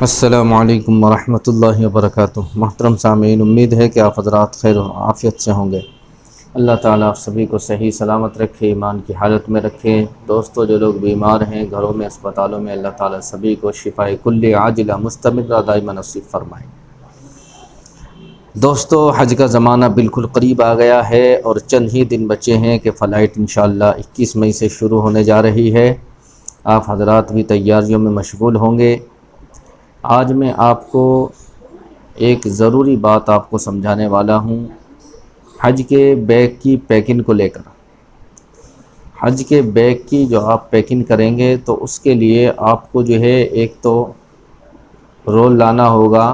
السلام علیکم ورحمۃ اللہ وبرکاتہ۔ محترم سامعین، امید ہے کہ آپ حضرات خیر و عافیت سے ہوں گے۔ اللہ تعالیٰ آپ سبھی کو صحیح سلامت رکھے، ایمان کی حالت میں رکھے۔ دوستو، جو لوگ بیمار ہیں گھروں میں، اسپتالوں میں، اللہ تعالیٰ سبھی کو شفائے کلی عاجلہ مستمرہ دائمہ نصیب فرمائے۔ دوستو، حج کا زمانہ بالکل قریب آ گیا ہے اور چند ہی دن بچے ہیں کہ فلائٹ انشاءاللہ 21 مئی سے شروع ہونے جا رہی ہے۔ آپ حضرات بھی تیاریوں میں مشغول ہوں گے۔ آج میں آپ کو ایک ضروری بات آپ کو سمجھانے والا ہوں، حج کے بیگ کی پیکنگ کو لے کر۔ حج کے بیگ کی جو آپ پیکنگ کریں گے تو اس کے لیے آپ کو جو ہے ایک تو رول لانا ہوگا،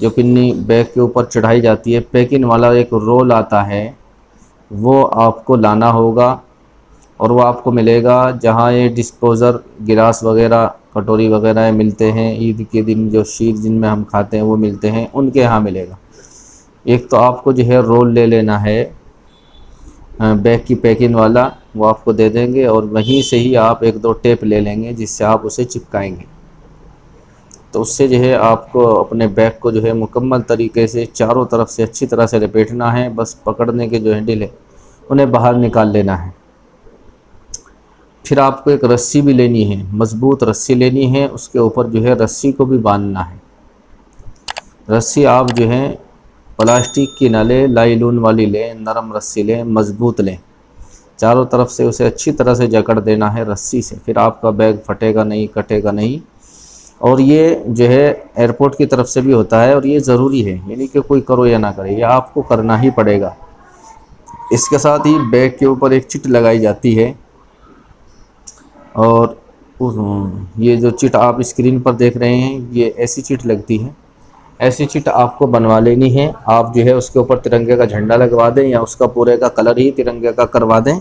جو پنی بیگ کے اوپر چڑھائی جاتی ہے، پیکنگ والا ایک رول آتا ہے، وہ آپ کو لانا ہوگا اور وہ آپ کو ملے گا جہاں یہ ڈسپوزر گلاس وغیرہ کٹوری وغیرہ ملتے ہیں، عید کے دن جو شیر جن میں ہم کھاتے ہیں وہ ملتے ہیں، ان کے یہاں ملے گا۔ ایک تو آپ کو جو ہے رول لے لینا ہے بیگ کی پیکنگ والا، وہ آپ کو دے دیں گے، اور وہیں سے ہی آپ ایک دو ٹیپ لے لیں گے جس سے آپ اسے چپکائیں گے۔ تو اس سے جو ہے آپ کو اپنے بیگ کو جو ہے مکمل طریقے سے چاروں طرف سے اچھی طرح سے لپیٹنا ہے، بس پکڑنے کے جو ہینڈل ہے انہیں باہر نکال لینا ہے۔ پھر آپ کو ایک رسی بھی لینی ہے، مضبوط رسی لینی ہے، اس کے اوپر جو ہے رسی کو بھی باندھنا ہے۔ رسی آپ جو ہے پلاسٹک کی نہ لیں، لائلون والی لیں، نرم رسی لیں، مضبوط لیں، چاروں طرف سے اسے اچھی طرح سے جکڑ دینا ہے رسی سے، پھر آپ کا بیگ پھٹے گا نہیں، کٹے گا نہیں۔ اور یہ جو ہے ایئرپورٹ کی طرف سے بھی ہوتا ہے اور یہ ضروری ہے، یعنی کہ کوئی کرو یا نہ کرے، یہ آپ کو کرنا ہی پڑے گا۔ اس کے ساتھ ہی بیگ کے اوپر ایک چٹ لگائی جاتی ہے، اور یہ جو چٹ آپ اسکرین پر دیکھ رہے ہیں یہ ایسی چٹ لگتی ہے، ایسی چٹ آپ کو بنوا لینی ہے۔ آپ جو ہے اس کے اوپر ترنگے کا جھنڈا لگوا دیں یا اس کا پورے کا کلر ہی ترنگے کا کروا دیں،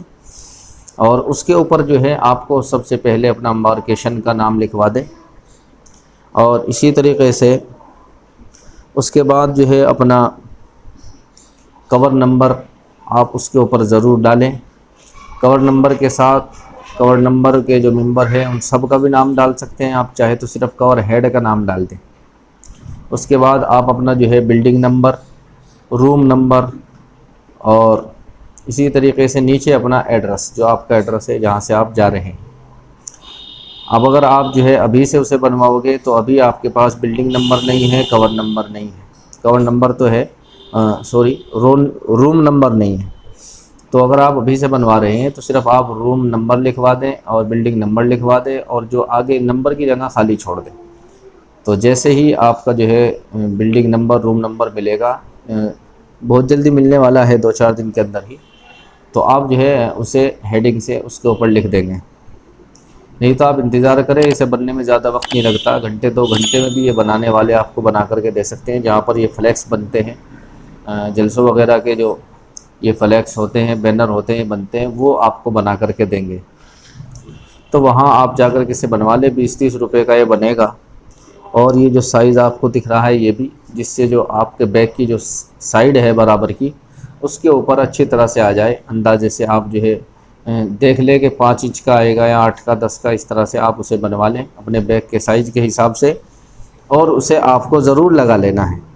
اور اس کے اوپر جو ہے آپ کو سب سے پہلے اپنا امبارکیشن کا نام لکھوا دیں، اور اسی طریقے سے اس کے بعد جو ہے اپنا کور نمبر آپ اس کے اوپر ضرور ڈالیں۔ کور نمبر کے ساتھ کور نمبر کے جو ممبر ہیں ان سب کا بھی نام ڈال سکتے ہیں، آپ چاہے تو صرف کور ہیڈ کا نام ڈال دیں۔ اس کے بعد آپ اپنا جو ہے بلڈنگ نمبر، روم نمبر، اور اسی طریقے سے نیچے اپنا ایڈریس، جو آپ کا ایڈریس ہے جہاں سے آپ جا رہے ہیں۔ اب اگر آپ جو ہے ابھی سے اسے بنواؤ گے تو ابھی آپ کے پاس بلڈنگ نمبر نہیں ہے، کور نمبر نہیں ہے، کور نمبر تو ہے روم نمبر نہیں ہے۔ تو اگر آپ ابھی سے بنوا رہے ہیں تو صرف آپ روم نمبر لکھوا دیں اور بلڈنگ نمبر لکھوا دیں، اور جو آگے نمبر کی جگہ خالی چھوڑ دیں۔ تو جیسے ہی آپ کا جو ہے بلڈنگ نمبر، روم نمبر ملے گا، بہت جلدی ملنے والا ہے، 2-4 دن کے اندر ہی، تو آپ جو ہے اسے ہیڈنگ سے اس کے اوپر لکھ دیں گے۔ نہیں تو آپ انتظار کریں، اسے بننے میں زیادہ وقت نہیں لگتا، گھنٹے 2 گھنٹے میں بھی یہ بنانے والے آپ کو بنا کر کے دے سکتے ہیں۔ جہاں پر یہ فلیکس بنتے ہیں، جلسوں وغیرہ کے جو یہ فلیکس ہوتے ہیں، بینر ہوتے ہیں، بنتے ہیں، وہ آپ کو بنا کر کے دیں گے۔ تو وہاں آپ جا کر کے اسے بنوا لیں، 20-30 روپے کا یہ بنے گا۔ اور یہ جو سائز آپ کو دکھ رہا ہے یہ بھی، جس سے جو آپ کے بیگ کی جو سائڈ ہے برابر کی، اس کے اوپر اچھی طرح سے آ جائے، اندازے سے آپ جو ہے دیکھ لیں کہ 5 انچ کا آئے گا یا 8 کا، 10 کا، اس طرح سے آپ اسے بنوا لیں اپنے بیگ کے سائز کے حساب سے، اور اسے آپ کو ضرور لگا لینا ہے۔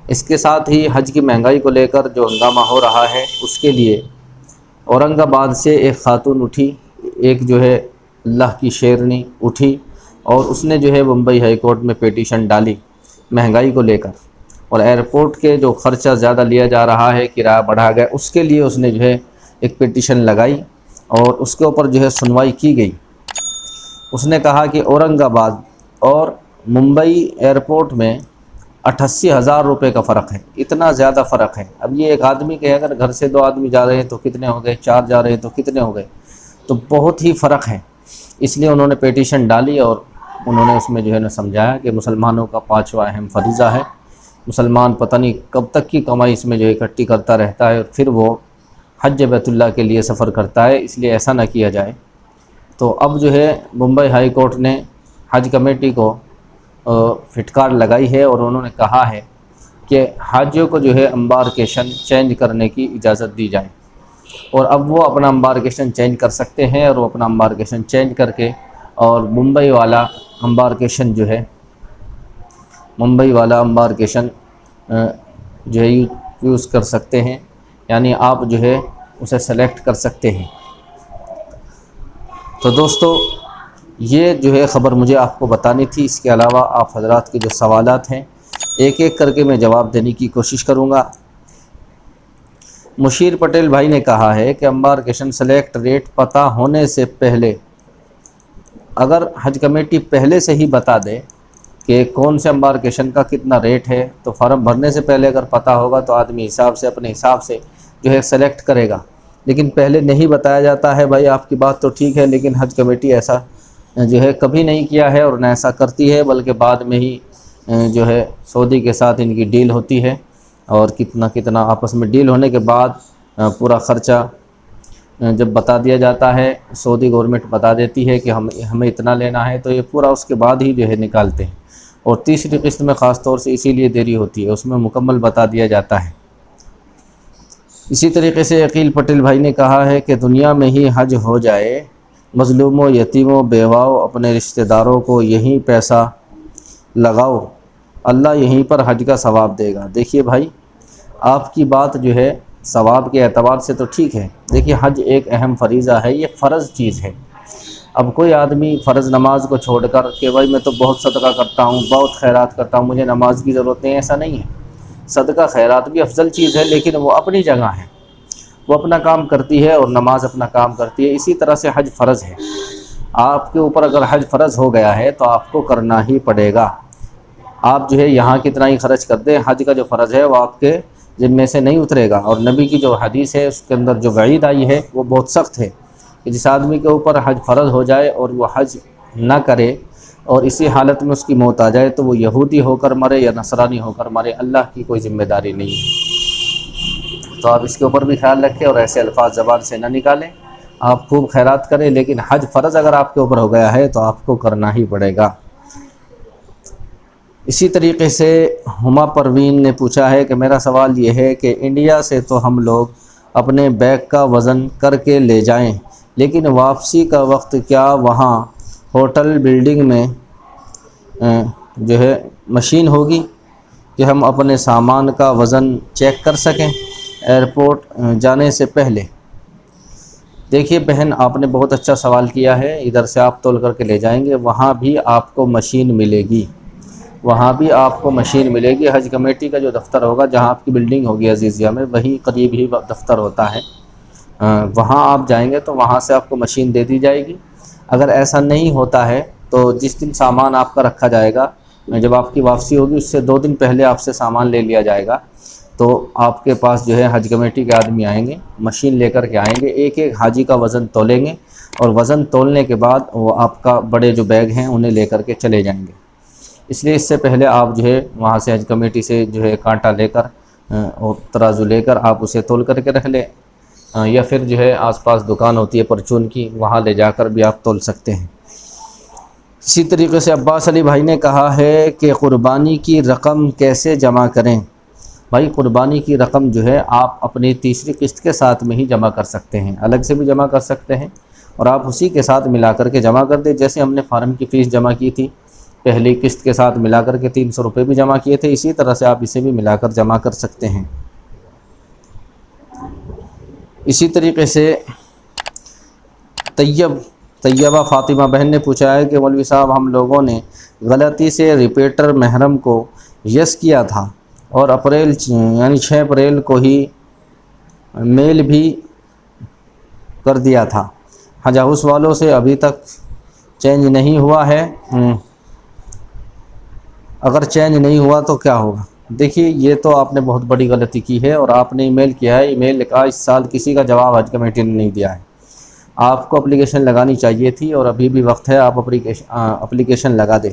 اس کے ساتھ ہی حج کی مہنگائی کو لے کر جو ہنگامہ ہو رہا ہے، اس کے لیے اورنگ آباد سے ایک خاتون اٹھی، ایک جو ہے اللہ کی شیرنی اٹھی، اور اس نے جو ہے بمبئی ہائی کورٹ میں پیٹیشن ڈالی مہنگائی کو لے کر، اور ایئرپورٹ کے جو خرچہ زیادہ لیا جا رہا ہے، کرایہ بڑھا گیا، اس کے لیے اس نے جو ہے ایک پیٹیشن لگائی، اور اس کے اوپر جو ہے سنوائی کی گئی۔ اس نے کہا کہ اورنگ آباد اور ممبئی ایئرپورٹ میں 88,000 روپے کا فرق ہے، اتنا زیادہ فرق ہے۔ اب یہ ایک آدمی کے اگر گھر سے 2 آدمی جا رہے ہیں تو کتنے ہو گئے، 4 جا رہے ہیں تو کتنے ہو گئے، تو بہت ہی فرق ہے۔ اس لیے انہوں نے پیٹیشن ڈالی، اور انہوں نے اس میں جو ہے نا سمجھایا کہ مسلمانوں کا 5واں اہم فریضہ ہے، مسلمان پتہ نہیں کب تک کی کمائی اس میں جو ہے اکٹھی کرتا رہتا ہے، اور پھر وہ حج بیت اللہ کے لیے سفر کرتا ہے، اس لیے ایسا نہ کیا جائے۔ تو اب جو ہے ممبئی ہائی کورٹ نے حج کمیٹی کو پھٹکار لگائی ہے، اور انہوں نے کہا ہے کہ حاجیوں کو جو ہے امبارکیشن چینج کرنے کی اجازت دی جائے، اور اب وہ اپنا امبارکیشن چینج کر سکتے ہیں، اور وہ اپنا امبارکیشن چینج کر کے اور ممبئی والا امبارکیشن جو ہے، ممبئی والا امبارکیشن جو ہے یوز کر سکتے ہیں، یعنی آپ جو ہے اسے سلیکٹ کر سکتے ہیں۔ تو دوستو یہ جو ہے خبر مجھے آپ کو بتانی تھی۔ اس کے علاوہ آپ حضرات کے جو سوالات ہیں ایک ایک کر کے میں جواب دینے کی کوشش کروں گا۔ مشیر پٹیل بھائی نے کہا ہے کہ امبارکیشن سلیکٹ ریٹ پتہ ہونے سے پہلے، اگر حج کمیٹی پہلے سے ہی بتا دے کہ کون سے امبارکیشن کا کتنا ریٹ ہے، تو فارم بھرنے سے پہلے اگر پتہ ہوگا تو آدمی اپنے حساب سے جو ہے سلیکٹ کرے گا۔ لیکن پہلے نہیں بتایا جاتا ہے۔ بھائی آپ کی بات تو ٹھیک ہے، لیکن حج کمیٹی ایسا جو ہے کبھی نہیں کیا ہے اور نہ ایسا کرتی ہے، بلکہ بعد میں ہی جو ہے سعودی کے ساتھ ان کی ڈیل ہوتی ہے، اور کتنا آپس میں ڈیل ہونے کے بعد پورا خرچہ جب بتا دیا جاتا ہے، سعودی گورنمنٹ بتا دیتی ہے کہ ہمیں اتنا لینا ہے، تو یہ پورا اس کے بعد ہی جو ہے نکالتے ہیں۔ اور تیسری قسط میں خاص طور سے اسی لیے دیری ہوتی ہے، اس میں مکمل بتا دیا جاتا ہے۔ اسی طریقے سے عقیل پٹیل بھائی نے کہا ہے کہ دنیا میں ہی حج ہو جائے، مظلوموں، یتیموں، بیواؤں، اپنے رشتہ داروں کو یہیں پیسہ لگاؤ، اللہ یہیں پر حج کا ثواب دے گا۔ دیکھیے بھائی، آپ کی بات جو ہے ثواب کے اعتبار سے تو ٹھیک ہے۔ دیکھیے حج ایک اہم فریضہ ہے، یہ فرض چیز ہے۔ اب کوئی آدمی فرض نماز کو چھوڑ کر کہ بھائی میں تو بہت صدقہ کرتا ہوں، بہت خیرات کرتا ہوں، مجھے نماز کی ضرورت نہیں ہے، ایسا نہیں ہے۔ صدقہ خیرات بھی افضل چیز ہے، لیکن وہ اپنی جگہ ہے، وہ اپنا کام کرتی ہے اور نماز اپنا کام کرتی ہے۔ اسی طرح سے حج فرض ہے۔ آپ کے اوپر اگر حج فرض ہو گیا ہے تو آپ کو کرنا ہی پڑے گا۔ آپ جو ہے یہاں کتنا ہی خرچ کر دیں، حج کا جو فرض ہے وہ آپ کے ذمے سے نہیں اترے گا۔ اور نبی کی جو حدیث ہے اس کے اندر جو وعید آئی ہے وہ بہت سخت ہے کہ جس آدمی کے اوپر حج فرض ہو جائے اور وہ حج نہ کرے اور اسی حالت میں اس کی موت آ جائے، تو وہ یہودی ہو کر مرے یا نصرانی ہو کر مرے، اللہ کی کوئی ذمہ داری نہیں ہے۔ تو آپ اس کے اوپر بھی خیال رکھیں اور ایسے الفاظ زبان سے نہ نکالیں۔ آپ خوب خیرات کریں، لیکن حج فرض اگر آپ کے اوپر ہو گیا ہے تو آپ کو کرنا ہی پڑے گا۔ اسی طریقے سے ہما پروین نے پوچھا ہے کہ میرا سوال یہ ہے کہ انڈیا سے تو ہم لوگ اپنے بیگ کا وزن کر کے لے جائیں، لیکن واپسی کا وقت کیا وہاں ہوٹل بلڈنگ میں جو ہے مشین ہوگی کہ ہم اپنے سامان کا وزن چیک کر سکیں ایئرپورٹ جانے سے پہلے؟ دیکھیے بہن، آپ نے بہت اچھا سوال کیا ہے۔ ادھر سے آپ تول کر کے لے جائیں گے، وہاں بھی آپ کو مشین ملے گی، وہاں بھی آپ کو مشین ملے گی۔ حج کمیٹی کا جو دفتر ہوگا جہاں آپ کی بلڈنگ ہوگی عزیزیہ میں، وہی قریب ہی دفتر ہوتا ہے، وہاں آپ جائیں گے تو وہاں سے آپ کو مشین دے دی جائے گی۔ اگر ایسا نہیں ہوتا ہے تو جس دن سامان آپ کا رکھا جائے گا، جب آپ کی واپسی ہوگی اس سے 2 دن پہلے آپ سے سامان لے لیا جائے گا، تو آپ کے پاس جو ہے حج کمیٹی کے آدمی آئیں گے، مشین لے کر کے آئیں گے، ایک ایک حاجی کا وزن تولیں گے، اور وزن تولنے کے بعد وہ آپ کا بڑے جو بیگ ہیں انہیں لے کر کے چلے جائیں گے۔ اس لیے اس سے پہلے آپ جو ہے وہاں سے حج کمیٹی سے جو ہے کانٹا لے کر اور ترازو لے کر آپ اسے تول کر کے رکھ لیں، یا پھر جو ہے آس پاس دکان ہوتی ہے پرچون کی، وہاں لے جا کر بھی آپ تول سکتے ہیں۔ اسی طریقے سے عباس علی بھائی نے کہا ہے کہ قربانی کی رقم کیسے جمع کریں؟ بھائی قربانی کی رقم جو ہے آپ اپنی تیسری قسط کے ساتھ میں ہی جمع کر سکتے ہیں، الگ سے بھی جمع کر سکتے ہیں، اور آپ اسی کے ساتھ ملا کر کے جمع کر دیں۔ جیسے ہم نے فارم کی فیس جمع کی تھی، پہلی قسط کے ساتھ ملا کر کے 300 روپے بھی جمع کیے تھے، اسی طرح سے آپ اسے بھی ملا کر جمع کر سکتے ہیں۔ اسی طریقے سے طیبہ فاطمہ بہن نے پوچھا ہے کہ مولوی صاحب ہم لوگوں نے غلطی سے ریپیٹر محرم کو یس کیا تھا اور یعنی 6 اپریل کو ہی میل بھی کر دیا تھا، حج ہاؤس والوں سے ابھی تک چینج نہیں ہوا ہے، اگر چینج نہیں ہوا تو کیا ہوگا؟ دیکھیے یہ تو آپ نے بہت بڑی غلطی کی ہے، اور آپ نے ای میل کیا ہے، ای میل کا اس سال کسی کا جواب حج کمیٹی نے نہیں دیا ہے۔ آپ کو اپلیکیشن لگانی چاہیے تھی، اور ابھی بھی وقت ہے، آپ اپلیکیشن لگا دیں۔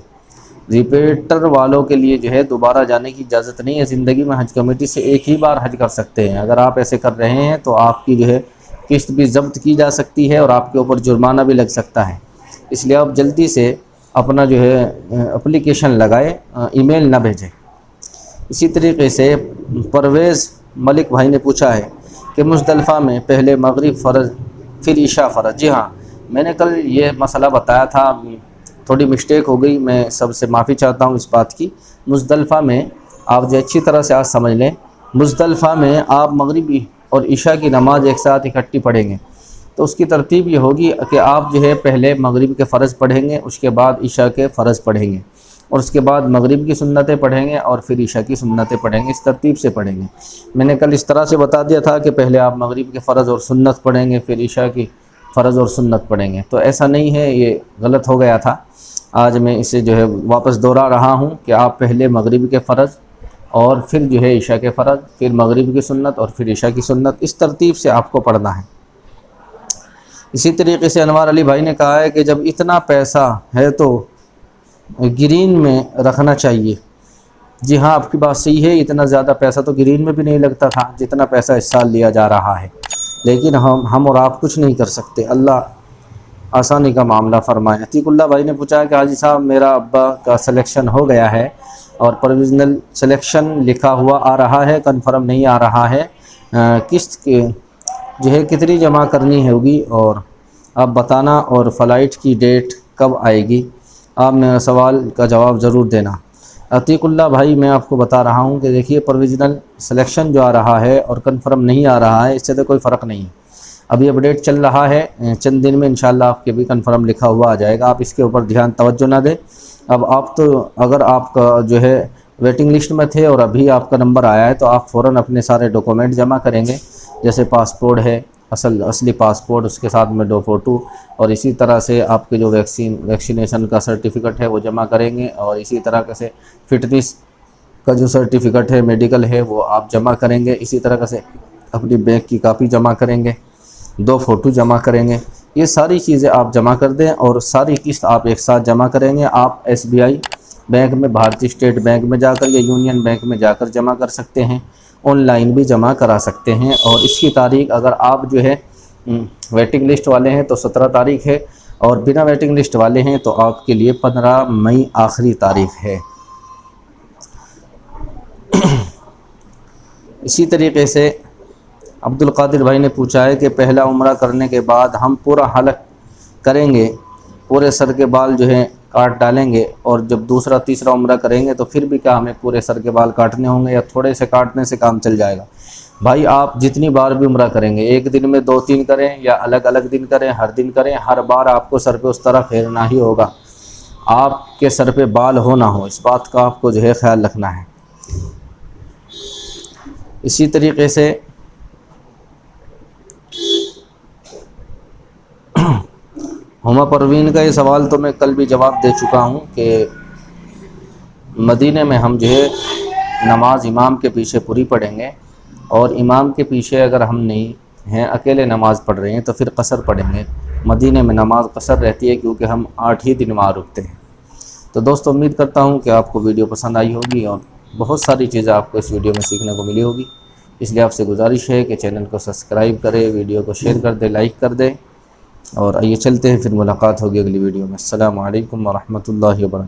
ریپیٹر والوں کے لیے جو ہے دوبارہ جانے کی اجازت نہیں ہے، زندگی میں حج کمیٹی سے ایک ہی بار حج کر سکتے ہیں۔ اگر آپ ایسے کر رہے ہیں تو آپ کی جو ہے قسط بھی ضبط کی جا سکتی ہے اور آپ کے اوپر جرمانہ بھی لگ سکتا ہے۔ اس لیے آپ جلدی سے اپنا جو ہے اپلیکیشن لگائے، ای میل نہ بھیجیں۔ اسی طریقے سے پرویز ملک بھائی نے پوچھا ہے کہ مزدلفہ میں پہلے مغرب فرض پھر عشاء فرض؟ جی ہاں، میں نے کل یہ مسئلہ بتایا تھا تھوڑی مسٹیک ہو گئی، میں سب سے معافی چاہتا ہوں اس بات کی۔ مزدلفہ میں آپ جو اچھی طرح سے آج سمجھ لیں، مزدلفہ میں آپ مغربی اور عشاء کی نماز ایک ساتھ اکٹھی پڑھیں گے، تو اس کی ترتیب یہ ہوگی کہ آپ جو ہے پہلے مغرب کے فرض پڑھیں گے، اس کے بعد عشاء کے فرض پڑھیں گے، اور اس کے بعد مغرب کی سنتیں پڑھیں گے، اور پھر عشاء کی سنتیں پڑھیں گے۔ اس ترتیب سے پڑھیں گے۔ میں نے کل اس طرح سے بتا دیا تھا کہ پہلے آپ مغرب کے فرض اور سنت پڑھیں گے، پھر عشاء کی فرض اور سنت پڑھیں گے، تو ایسا نہیں ہے، یہ غلط ہو گیا تھا۔ آج میں اسے جو ہے واپس دوہرا رہا ہوں کہ آپ پہلے مغرب کے فرض اور پھر جو ہے عشاء کے فرض، پھر مغرب کی سنت اور پھر عشاء کی سنت، اس ترتیب سے آپ کو پڑھنا ہے۔ اسی طریقے سے انوار علی بھائی نے کہا ہے کہ جب اتنا پیسہ ہے تو گرین میں رکھنا چاہیے۔ جی ہاں، آپ کی بات صحیح ہے، اتنا زیادہ پیسہ تو گرین میں بھی نہیں لگتا تھا جتنا پیسہ اس سال لیا جا رہا ہے، لیکن ہم اور آپ کچھ نہیں کر سکتے، اللہ آسانی کا معاملہ فرمائے۔ عتیق اللہ بھائی نے پوچھا کہ حاجی صاحب میرا ابا کا سلیکشن ہو گیا ہے اور پروویژنل سلیکشن لکھا ہوا آ رہا ہے، کنفرم نہیں آ رہا ہے، قسط کے جو ہے کتنی جمع کرنی ہوگی اور آپ بتانا، اور فلائٹ کی ڈیٹ کب آئے گی؟ آپ میرا سوال کا جواب ضرور دینا۔ عتیق اللہ بھائی میں آپ کو بتا رہا ہوں کہ دیکھیے پروویژنل سلیکشن جو آ رہا ہے اور کنفرم نہیں آ رہا ہے، اس سے تو کوئی فرق نہیں ہے، ابھی اپڈیٹ چل رہا ہے، چند دن میں انشاءاللہ آپ کے بھی کنفرم لکھا ہوا آ جائے گا، آپ اس کے اوپر دھیان توجہ نہ دیں۔ اب آپ تو اگر آپ کا جو ہے ویٹنگ لسٹ میں تھے اور ابھی آپ کا نمبر آیا ہے تو آپ فوراً اپنے سارے ڈاکومنٹ جمع کریں گے، جیسے پاسپورٹ ہے، اصلی پاسپورٹ، اس کے ساتھ میں 2 فوٹو، اور اسی طرح سے آپ کے جو ویکسینیشن کا سرٹیفکیٹ ہے وہ جمع کریں گے، اور اسی طرح سے فٹنس کا جو سرٹیفکیٹ ہے میڈیکل ہے وہ آپ جمع کریں گے، اسی طرح سے اپنی بینک کی کاپی جمع کریں گے، 2 فوٹو جمع کریں گے، یہ ساری چیزیں آپ جمع کر دیں، اور ساری قسط آپ ایک ساتھ جمع کریں گے۔ آپ SBI بینک میں، بھارتی اسٹیٹ بینک میں جا کر یا یونین بینک میں جا کر جمع کر سکتے ہیں، آن لائن بھی جمع کرا سکتے ہیں، اور اس کی تاریخ اگر آپ جو ہے ویٹنگ لسٹ والے ہیں تو 17 تاریخ ہے، اور بنا ویٹنگ لسٹ والے ہیں تو آپ کے لیے 15 مئی آخری تاریخ ہے۔ اسی طریقے سے عبد القادر بھائی نے پوچھا ہے کہ پہلا عمرہ کرنے کے بعد ہم پورا حلق کریں گے، پورے سر کے بال جو ہے کاٹ ڈالیں گے، اور جب دوسرا تیسرا عمرہ کریں گے تو پھر بھی کیا ہمیں پورے سر کے بال کاٹنے ہوں گے، یا تھوڑے سے کاٹنے سے کام چل جائے گا؟ بھائی آپ جتنی بار بھی عمرہ کریں گے، ایک دن میں 2-3 کریں یا الگ الگ دن کریں، ہر دن کریں، ہر بار آپ کو سر پہ اس طرح پھیرنا ہی ہوگا، آپ کے سر پہ بال ہو نہ ہو، اس بات کا آپ کو جو ہے خیال رکھنا ہے۔ اسی طریقے سے ہما پروین کا یہ سوال تو میں کل بھی جواب دے چکا ہوں کہ مدینے میں ہم جو ہے نماز امام کے پیچھے پوری پڑھیں گے، اور امام کے پیچھے اگر ہم نہیں ہیں، اکیلے نماز پڑھ رہے ہیں تو پھر قصر پڑھیں گے۔ مدینے میں نماز قصر رہتی ہے کیونکہ ہم 8 ہی دن وہاں رکتے ہیں۔ تو دوستو امید کرتا ہوں کہ آپ کو ویڈیو پسند آئی ہوگی، اور بہت ساری چیزیں آپ کو اس ویڈیو میں سیکھنے کو ملی ہوگی، اس لیے آپ سے گزارش ہے کہ چینل کو سبسکرائب کریں، ویڈیو کو شیئر کر دیں، لائک کر دیں، اور آئیے چلتے ہیں، پھر ملاقات ہوگی اگلی ویڈیو میں۔ السلام علیکم ورحمۃ اللہ وبرکاتہ۔